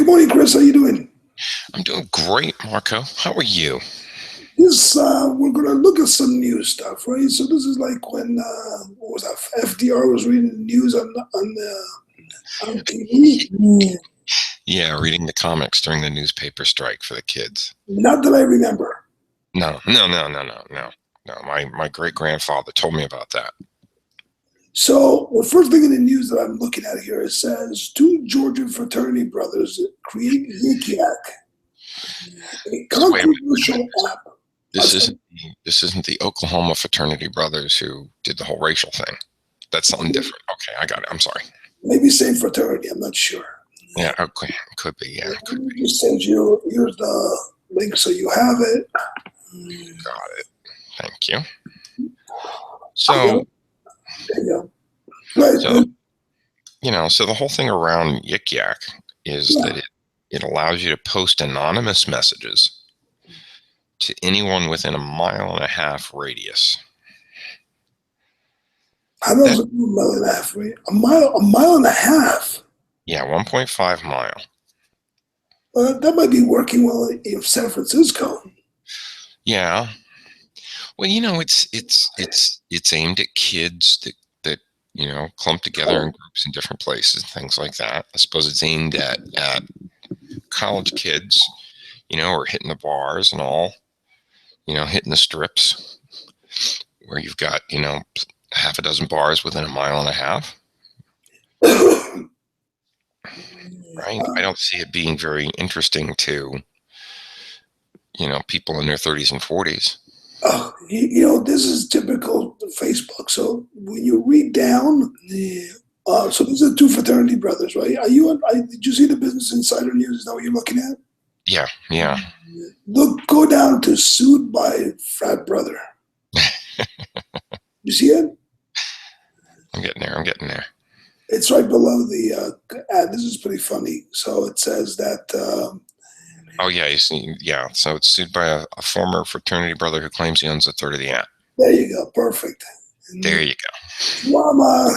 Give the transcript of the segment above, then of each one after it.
morning, Chris. How you doing? I'm doing great, Marco. How are you? We're going to look at some new stuff, right? So this is like when, what was that, FDR was reading the news on TV. Yeah, reading the comics during the newspaper strike for the kids. Not that I remember. No. My great-grandfather told me about that. So the first thing in the news that I'm looking at here, it says, 2 Georgia fraternity brothers create Yik Yak, a controversial app. This isn't the Oklahoma fraternity brothers who did the whole racial thing. That's something different. Okay, I got it. I'm sorry. Maybe same fraternity. I'm not sure. Yeah, okay. Could be. Yeah, could be. Just send you. Here's the link so you have it. Got it. Thank you. So, there you go. Right. So the whole thing around Yik Yak is that it allows you to post anonymous messages to anyone within 1.5 mile radius. How does a mile and a half? Right? A mile and a half. Yeah, 1.5 mile. That might be working well in San Francisco. Yeah. Well, it's aimed at kids that clump together in groups in different places, things like that. I suppose it's aimed at college kids, or hitting the bars and all, hitting the strips where you've got, half a dozen bars within 1.5 miles. Right? I don't see it being very interesting to, people in their 30s and 40s. This is typical Facebook. So when you read down, so these are 2 fraternity brothers, right? Did you see the Business Insider news? Is that what you're looking at? Yeah. Go down to sued by frat brother. You see it? I'm getting there. It's right below the ad. This is pretty funny. So it says that. So it's sued by a former fraternity brother who claims he owns a third of the app. There you go. Perfect. There you go. Drama.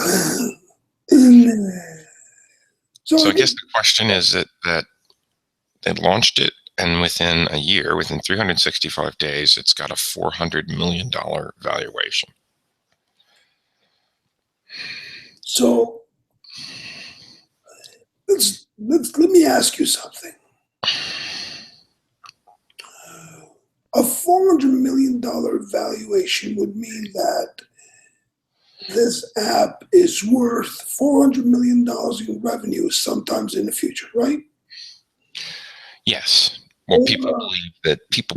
So I guess the question is that they launched it, and within a year, within 365 days, it's got a $400 million valuation. So let me ask you something. A $400 million valuation would mean that this app is worth $400 million in revenue sometimes in the future, right? Yes. Well, people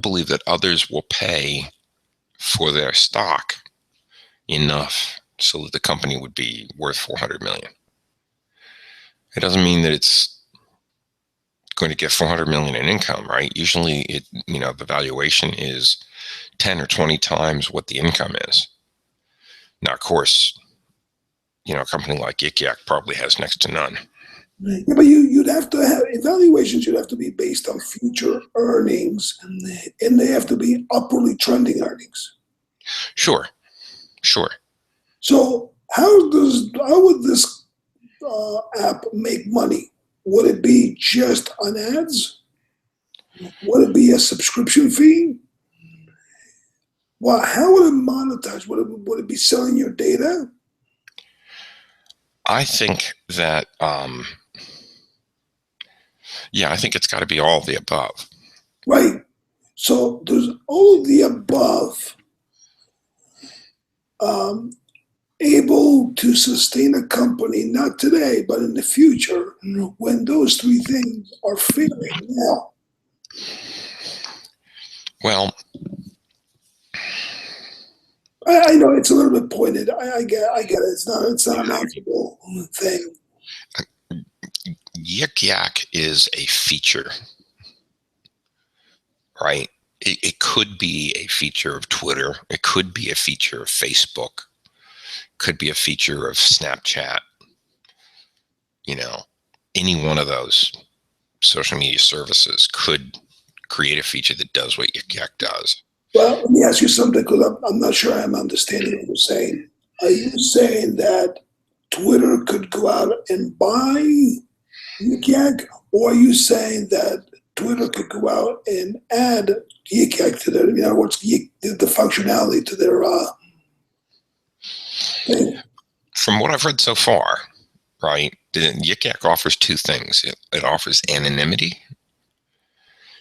believe that others will pay for their stock enough so that the company would be worth $400 million. It doesn't mean that it's going to get $400 million in income, right? Usually the valuation is 10 or 20 times what the income is. Now, of course, a company like Yik Yak probably has next to none. Yeah, but you'd have to have evaluations. Should have to be based on future earnings, and they have to be upwardly trending earnings. Sure. So how would this app make money? Would it be just on ads? Would it be a subscription fee? Well, how would it monetize? Would it be selling your data? I think that, I think it's got to be all of the above. Right. So there's all of the above able to sustain a company, not today, but in the future, when those 3 things are failing now. Well, I know it's a little bit pointed. I get it. It's not an answerable thing. Yik Yak is a feature, right? It could be a feature of Twitter. It could be a feature of Facebook. Could be a feature of Snapchat. Any one of those social media services could create a feature that does what Yik Yak does. Well, let me ask you something, because I'm not sure I'm understanding what you're saying. Are you saying that Twitter could go out and buy Yik Yak, or are you saying that Twitter could go out and add Yik Yak to their, in other words, the functionality to their thing? From what I've read so far, right, Yik Yak offers two things. It offers anonymity.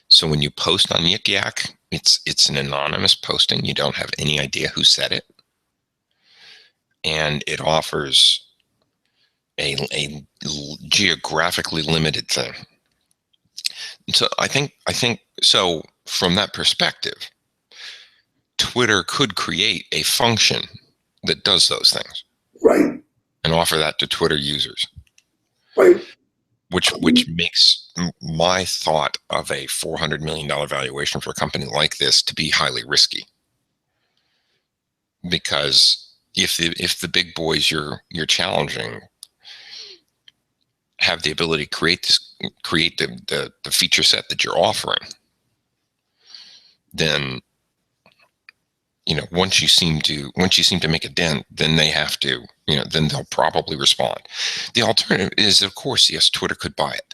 So when you post on Yik Yak, it's an anonymous posting. You don't have any idea who said it. And it offers a geographically limited thing. So I think so from that perspective, Twitter could create a function that does those things. Right. And offer that to Twitter users. Right. Which makes my thought of a $400 million valuation for a company like this to be highly risky. Because if the big boys you're challenging have the ability to create the feature set that you're offering, then once you seem to make a dent, then they have to, then they'll probably respond. The alternative is, of course, yes, Twitter could buy it,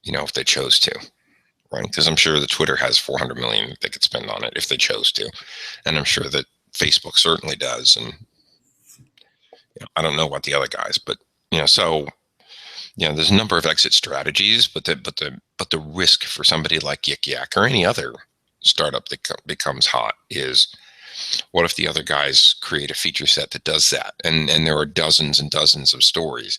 if they chose to, right? Because I'm sure that Twitter has 400 million they could spend on it if they chose to, and I'm sure that Facebook certainly does. And I don't know about the other guys, but so there's a number of exit strategies, but the risk for somebody like Yik Yak or any other startup that becomes hot is, what if the other guys create a feature set that does that? And there are dozens and dozens of stories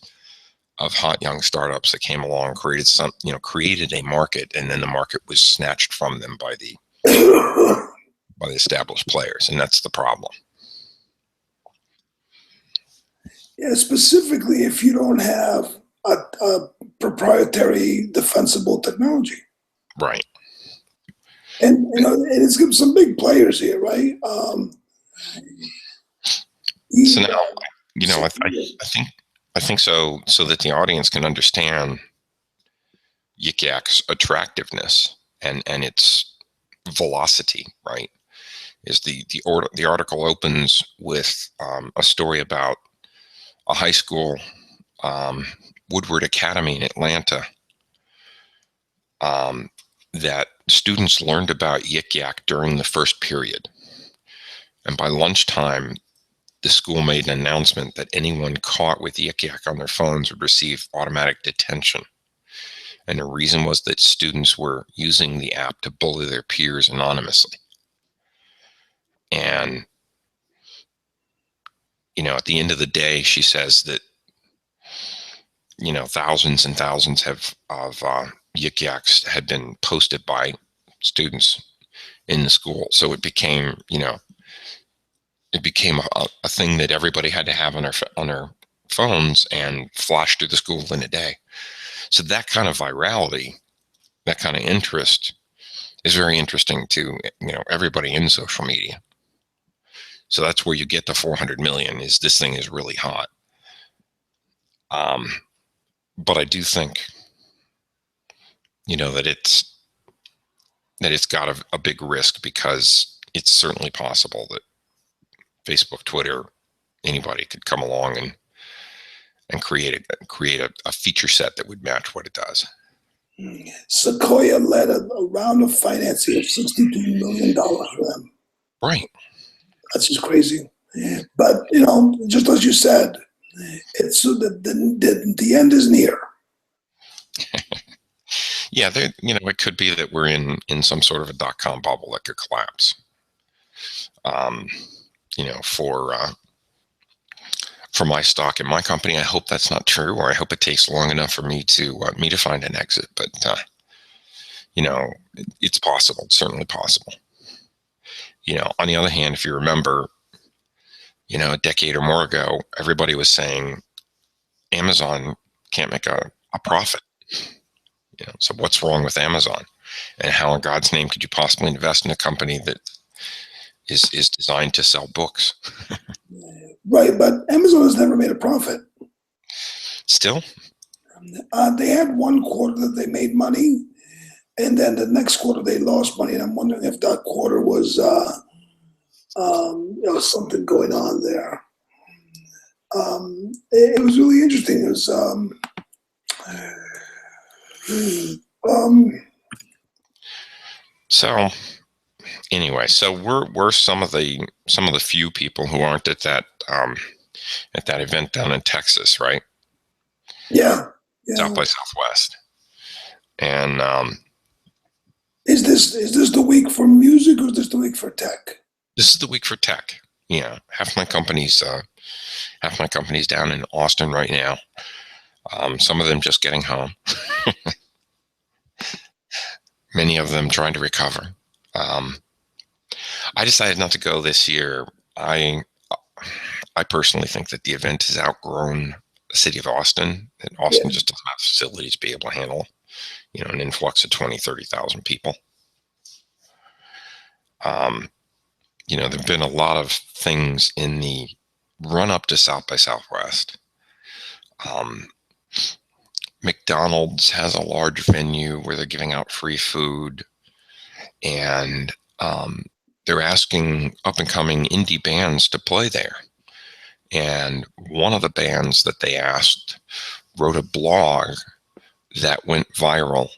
of hot young startups that came along, created a market, and then the market was snatched from them by the established players, and that's the problem. Yeah, specifically if you don't have a proprietary defensible technology. Right. And it's some big players here, right? So now, I think so that the audience can understand Yik Yak's attractiveness and its velocity, right? Is the article opens with a story about a high school, Woodward Academy in Atlanta, that students learned about Yik Yak during the first period. And by lunchtime, the school made an announcement that anyone caught with Yik Yak on their phones would receive automatic detention. And the reason was that students were using the app to bully their peers anonymously. And, at the end of the day, she says that, thousands and thousands of Yik Yaks had been posted by students in the school. So it became, a thing that everybody had to have on their phones and flash through the school in a day. So that kind of virality, that kind of interest is very interesting to, everybody in social media. So that's where you get the 400 million, is this thing is really hot. But I do think, that it's got a big risk, because it's certainly possible that Facebook, Twitter, anybody could come along and create a feature set that would match what it does. Sequoia led a round of financing of $62 million for them. Right. That's just crazy. But, just as you said, it's the end is near. Yeah, it could be that we're in some sort of a .com bubble that could collapse. For my stock in my company, I hope that's not true, or I hope it takes long enough for me to find an exit. But it's possible. It's certainly possible. On the other hand, if you remember, a decade or more ago, everybody was saying Amazon can't make a profit. So what's wrong with Amazon? And how in God's name could you possibly invest in a company that is designed to sell books? Right, but Amazon has never made a profit. Still? They had one quarter that they made money, and then the next quarter they lost money. And I'm wondering if that quarter was something going on there. It was really interesting. It was So anyway, so we're some of the few people who aren't at that event down in Texas, right? yeah. South by Southwest. And is this the week for music or is this the week for tech? this is the week for tech. Yeah, half my company's down in Austin right now. Some of them just getting home. Many of them trying to recover. I decided not to go this year. I personally think that the event has outgrown the city of Austin, and Austin just doesn't have facilities to be able to handle, an influx of 20, 30,000 people. There have been a lot of things in the run up to South by Southwest. McDonald's has a large venue where they're giving out free food, and they're asking up and coming indie bands to play there. And one of the bands that they asked wrote a blog that went viral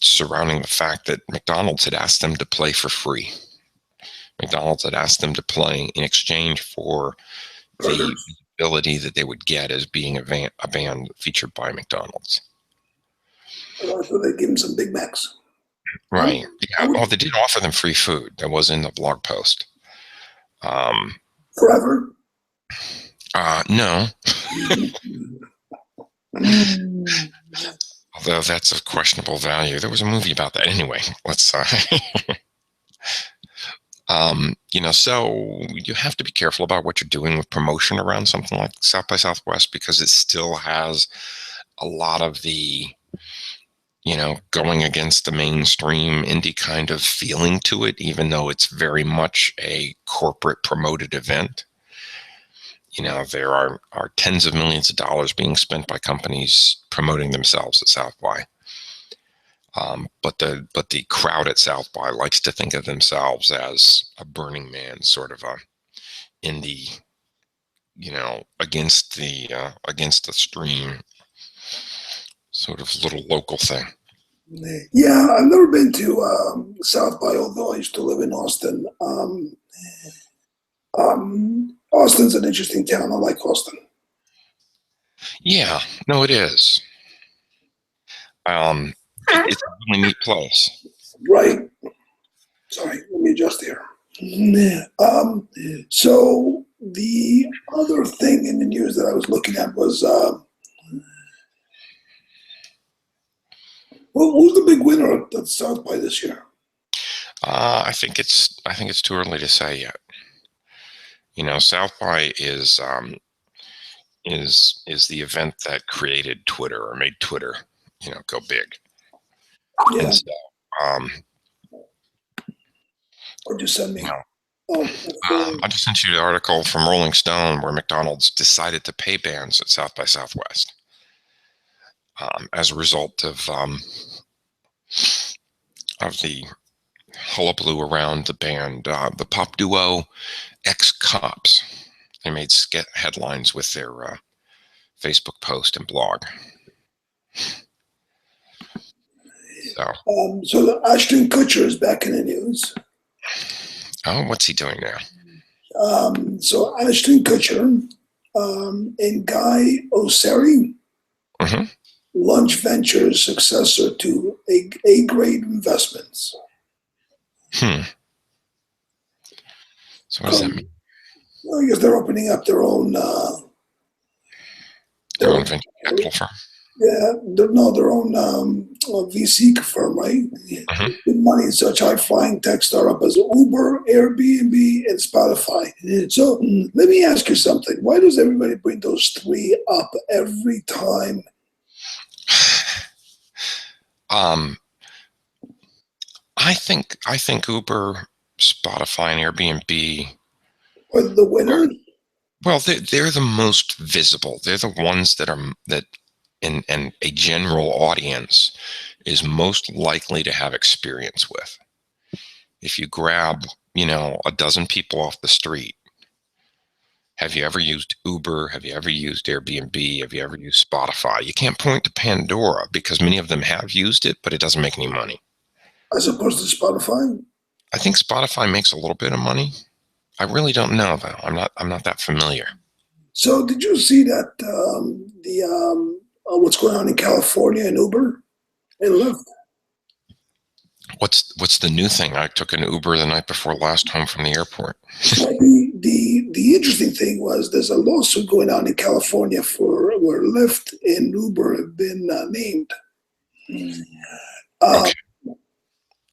surrounding the fact that McDonald's had asked them to play for free. McDonald's had asked them to play in exchange for the ability that they would get as being a band featured by McDonald's. So they give them some Big Macs. Right. Yeah. Well, they did offer them free food. That was in the blog post. Forever? No. Although that's of questionable value. There was a movie about that. Anyway, let's so you have to be careful about what you're doing with promotion around something like South by Southwest, because it still has a lot of the, going against the mainstream indie kind of feeling to it, even though it's very much a corporate promoted event. There are tens of millions of dollars being spent by companies promoting themselves at South by. But the crowd at South by likes to think of themselves as a Burning Man, sort of a indie, against the stream, sort of little local thing. Yeah, I've never been to South by, although I used to live in Austin. Austin's an interesting town. I like Austin. Yeah, no, it is. It's a really neat place. Right. Sorry, let me adjust here. So the other thing in the news that I was looking at was, who's the big winner at South by this year? I think it's too early to say yet. South by is the event that created Twitter, or made Twitter, go big. Yeah. And so, or just send me. I just sent you the article from Rolling Stone where McDonald's decided to pay bands at South by Southwest as a result of the hullabaloo around the band, the pop duo Ex-Cops. They made headlines with their Facebook post and blog. So Ashton Kutcher is back in the news. Oh, what's he doing now? So Ashton Kutcher and Guy Oseary, Lunch Ventures successor to A-Grade Investments. So what does that mean? Well, I guess they're opening up their own venture capital firm. Yeah, their own VC firm, right? Good money in such high-flying tech startup as Uber, Airbnb, and Spotify. So let me ask you something. Why does everybody bring those three up every time? I think Uber, Spotify, and Airbnb are the winners. Well, they're the most visible. They're the ones that and a general audience is most likely to have experience with. If you grab, a dozen people off the street Have you ever used Uber? Have you ever used Airbnb? Have you ever used Spotify? You can't point to Pandora because many of them have used it, but it doesn't make any money. As opposed to Spotify? I think Spotify makes a little bit of money. I really don't know though. I'm not that familiar. So did you see that what's going on in California in Uber and Lyft? What's the new thing? I took an Uber the night before last home from the airport. Well, the interesting thing was there's a lawsuit going on in California for where Lyft and Uber have been named. Okay.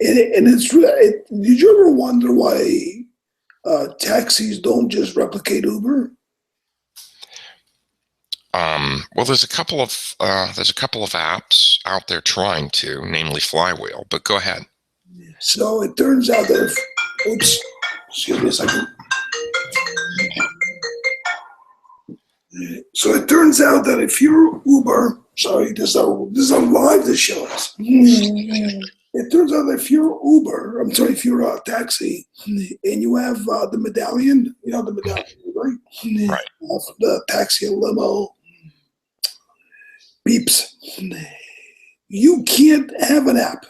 And it's did you ever wonder why taxis don't just replicate Uber? Well, there's a couple of apps out there trying to, namely Flywheel. But go ahead. So it turns out that oops, excuse me a second. So it turns out that if you're Uber, sorry, this is how live this show is. It turns out that if you're Uber, if you're a taxi, and you have the medallion, the medallion, right? Right. The taxi and limo beeps. You can't have an app.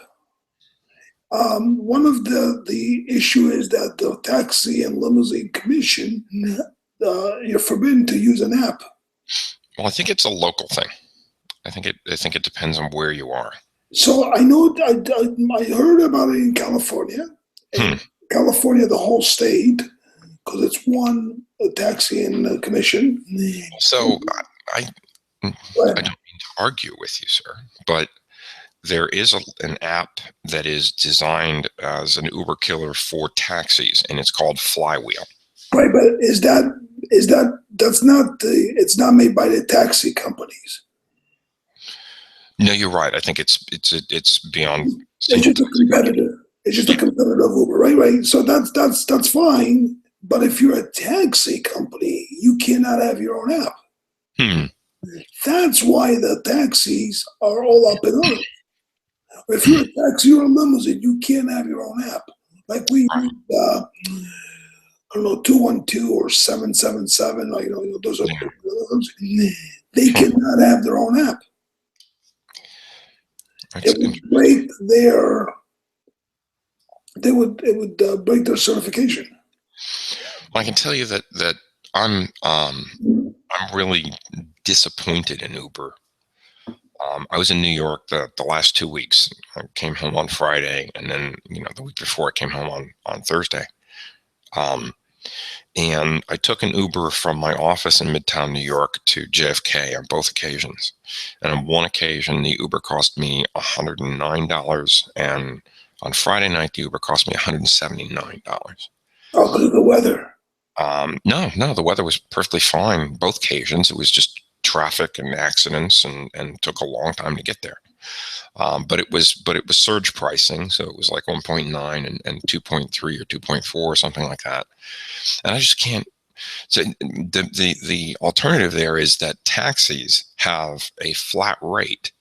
One of the issue is that the taxi and limousine commission, you're forbidden to use an app. Well, I think it's a local thing. I think it depends on where you are. So I know I heard about it in California. California, the whole state, because it's one taxi and commission. So I don't mean to argue with you, sir, but there is an app that is designed as an Uber killer for taxis, and it's called Flywheel. Right, but it's not made by the taxi companies. No, you're right. I think it's beyond. It's just a competitor. It's just a competitor of Uber, right? So that's fine. But if you're a taxi company, you cannot have your own app. That's why the taxis are all up in arms. If you're a taxi or a limousine, you can't have your own app. Like we need, 212 or 777. Those are they cannot have their own app. It would break break their certification. Well, I can tell you that I'm really disappointed in Uber. I was in New York the last 2 weeks. I came home on Friday, and then the week before I came home on Thursday. And I took an Uber from my office in Midtown New York to JFK on both occasions. And on one occasion, the Uber cost me $109, and on Friday night, the Uber cost me $179. Oh, because of the weather. No, the weather was perfectly fine. Both occasions, it was just traffic and accidents, and took a long time to get there. But it was surge pricing, so it was like 1.9 and 2.3 or 2.4 or something like that. And I just can't. So the alternative there is that taxis have a flat rate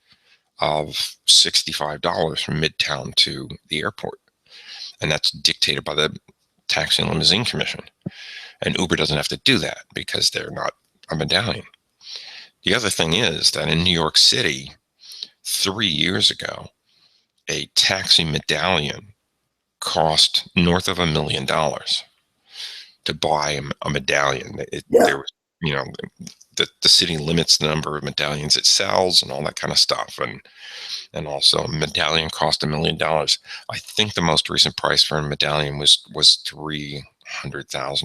of $65 from Midtown to the airport, and that's dictated by the Taxi and Limousine Commission. And Uber doesn't have to do that because they're not a medallion. The other thing is that in New York City, 3 years ago, a taxi medallion cost north of $1 million to buy a medallion. There was, the city limits the number of medallions it sells and all that kind of stuff. And also a medallion cost $1 million. I think the most recent price for a medallion was $300,000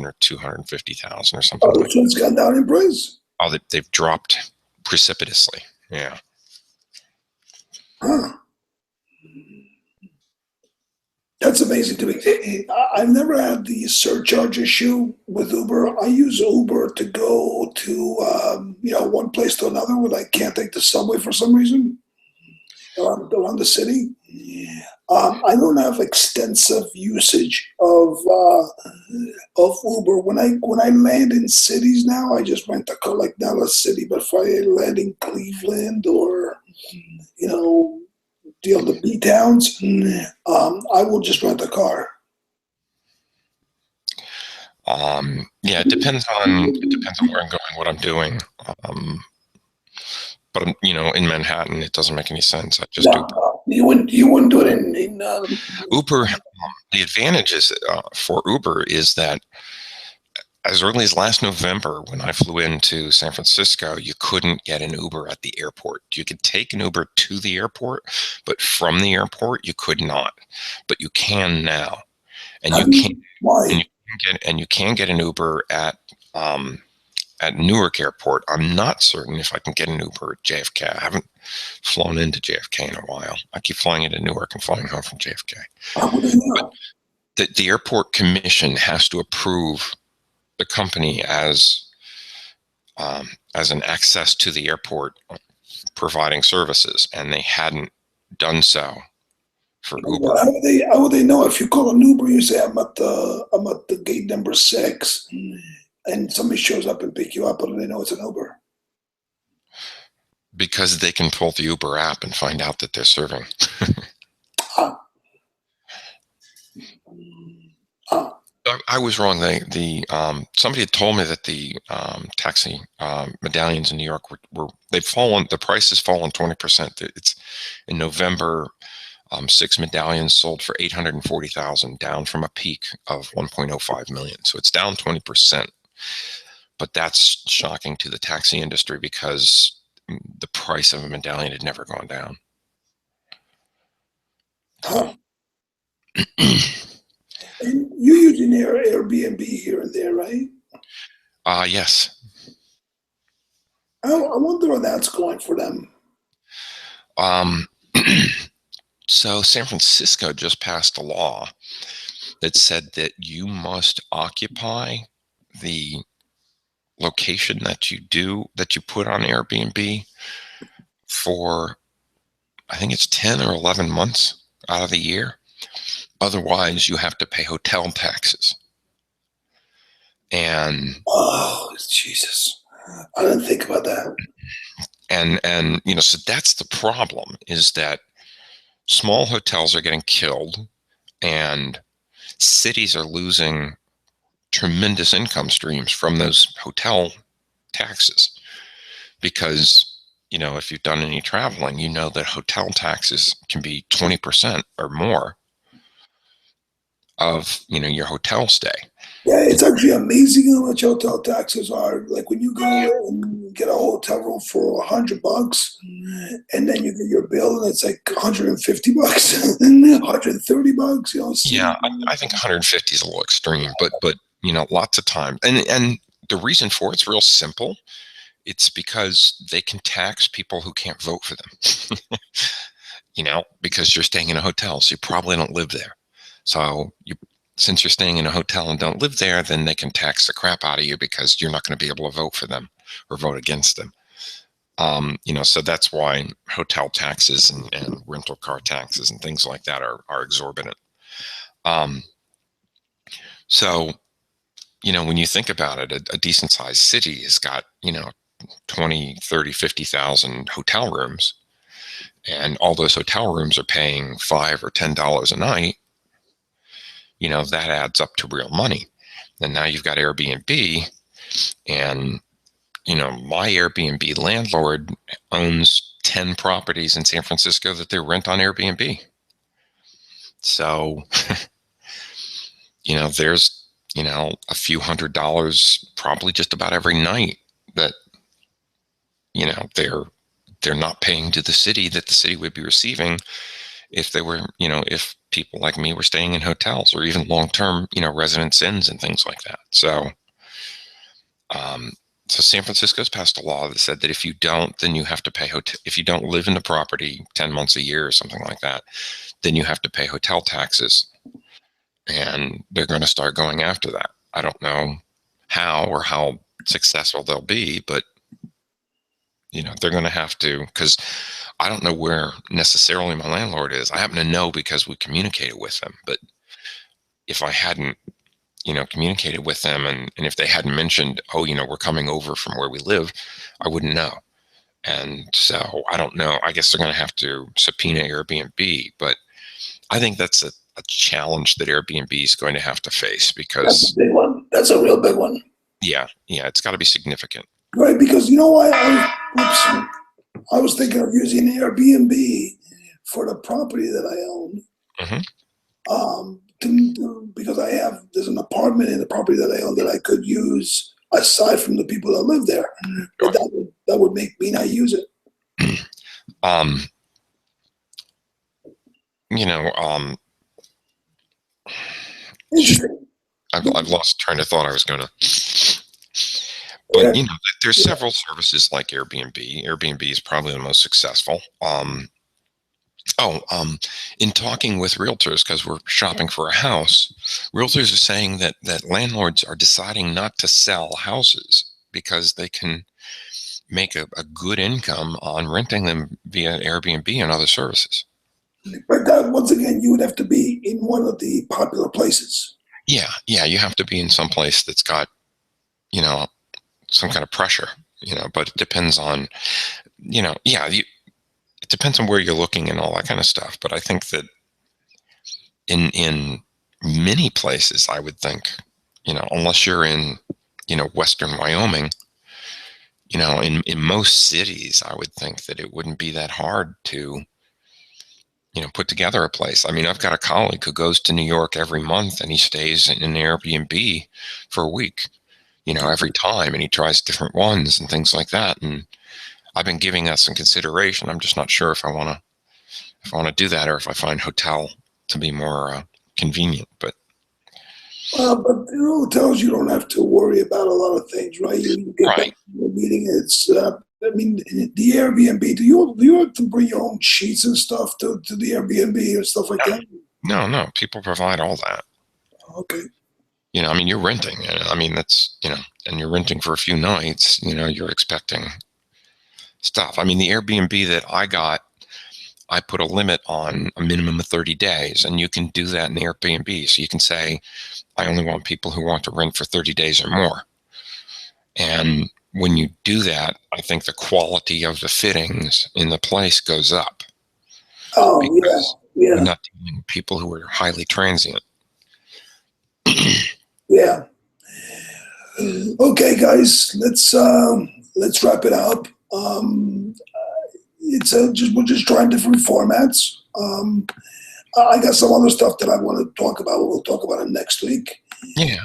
or $250,000 or something. Oh, so it's gone down in price. Oh, they've dropped precipitously. Yeah. Huh. That's amazing to me. I've never had the surcharge issue with Uber. I use Uber to go to one place to another when I can't take the subway for some reason around the city. I don't have extensive usage of Uber. When I land in cities now, I just rent a car like Dallas City. But if I land in Cleveland or the B towns, I will just rent a car. Yeah, it depends on where I'm going, what I'm doing. But in Manhattan, it doesn't make any sense. I just Uber. You wouldn't do it in Uber. The advantages for Uber is that as early as last November, when I flew into San Francisco, you couldn't get an Uber at the airport. You could take an Uber to the airport, but from the airport, you could not. But you can now, and you can why? you can get an Uber at Newark Airport. I'm not certain if I can get an Uber at JFK. I haven't flown into JFK in a while. I keep flying into Newark and flying home from JFK. How would they know? The airport commission has to approve the company as an access to the airport providing services, and they hadn't done so for Uber. How would they know if you call an Uber? You say I'm at the gate number 6, and somebody shows up and pick you up, and they know it's an Uber. Because they can pull the Uber app and find out that they're serving. I was wrong. Somebody had told me that the taxi medallions in New York they've fallen. The price has fallen 20%. It's in November. 6 medallions sold for $840,000, down from a peak of 1.05 million. So it's down 20%. But that's shocking to the taxi industry because the price of a medallion had never gone down. Huh. And you're using Airbnb here and there, right? Yes. I wonder how that's going for them. So San Francisco just passed a law that said that you must occupy the location that you put on Airbnb for, I think it's 10 or 11 months out of the year. Otherwise, you have to pay hotel taxes. And oh, Jesus, I didn't think about that. And so that's the problem, is that small hotels are getting killed, and cities are losing tremendous income streams from those hotel taxes. Because, if you've done any traveling, you know that hotel taxes can be 20% or more of, your hotel stay. Yeah, it's actually amazing how much hotel taxes are. Like when you go and get a hotel room for $100, and then you get your bill, and it's like $150, $130. Yeah, I think 150 is a little extreme, but lots of times, and the reason for it's real simple. It's because they can tax people who can't vote for them. Because you're staying in a hotel, so you probably don't live there. So since you're staying in a hotel and don't live there, then they can tax the crap out of you because you're not going to be able to vote for them or vote against them. So that's why hotel taxes and rental car taxes and things like that are exorbitant. So, when you think about it, a decent sized city has got, 20, 30, 50,000 hotel rooms, and all those hotel rooms are paying $5 or $10 a night. That adds up to real money. And now you've got Airbnb, and, my Airbnb landlord owns 10 properties in San Francisco that they rent on Airbnb. So, there's, a few $100 probably just about every night that, they're not paying to the city that the city would be receiving if they were, if people like me were staying in hotels or even long-term, residence inns and things like that. So, so San Francisco's passed a law that said that if you don't, then you have to pay if you don't live in the property 10 months a year or something like that, then you have to pay hotel taxes. And they're going to start going after that. I don't know how or how successful they'll be, but they're going to have to, because I don't know where necessarily my landlord is. I happen to know because we communicated with them. But if I hadn't, communicated with them, and if they hadn't mentioned, oh, we're coming over from where we live, I wouldn't know. And so I don't know. I guess they're going to have to subpoena Airbnb. But I think that's a challenge that Airbnb is going to have to face, That's because a big one. That's a real big one. yeah, it's got to be significant. Right, because you know why I was thinking of using Airbnb for the property that I own. Because there's an apartment in the property that I own that I could use aside from the people that live there. But that would make me not use it. Interesting. I've lost train of thought. I was going to, but there's several services like Airbnb. Airbnb is probably the most successful. In talking with realtors, because we're shopping for a house, realtors are saying that landlords are deciding not to sell houses because they can make a good income on renting them via Airbnb and other services. But that, once again, you would have to be in one of the popular places. Yeah, you have to be in some place that's got, some kind of pressure, but it depends on, it depends on where you're looking and all that kind of stuff. But I think that in many places, I would think, unless you're in, Western Wyoming, in most cities, I would think that it wouldn't be that hard to, put together a place. I mean, I've got a colleague who goes to New York every month and he stays in an Airbnb for a week, every time, and he tries different ones and things like that. And I've been giving that some consideration. I'm just not sure if I want to do that, or if I find hotel to be more convenient. But hotels, you don't have to worry about a lot of things, right? You get back to the meeting. It's the Airbnb. Do you have to bring your own sheets and stuff to the Airbnb and stuff like that? No. People provide all that. Okay. You're renting. That's, and you're renting for a few nights. You're expecting stuff. The Airbnb that I got, I put a limit on a minimum of 30 days, and you can do that in Airbnb. So you can say, I only want people who want to rent for 30 days or more. And when you do that, I think the quality of the fittings in the place goes up. Oh, because yeah. You're not dealing with people who are highly transient. Yeah. Okay, guys, let's wrap it up. We're just trying different formats. I got some other stuff that I want to talk about. We'll talk about it next week. Yeah.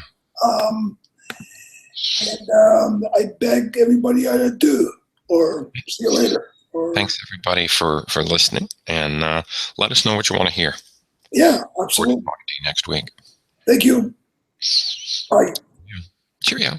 I beg everybody adieu, or see you later. Thanks everybody for listening, and let us know what you want to hear. Yeah, absolutely. We'll talk to you next week. Thank you. Bye. Cheerio.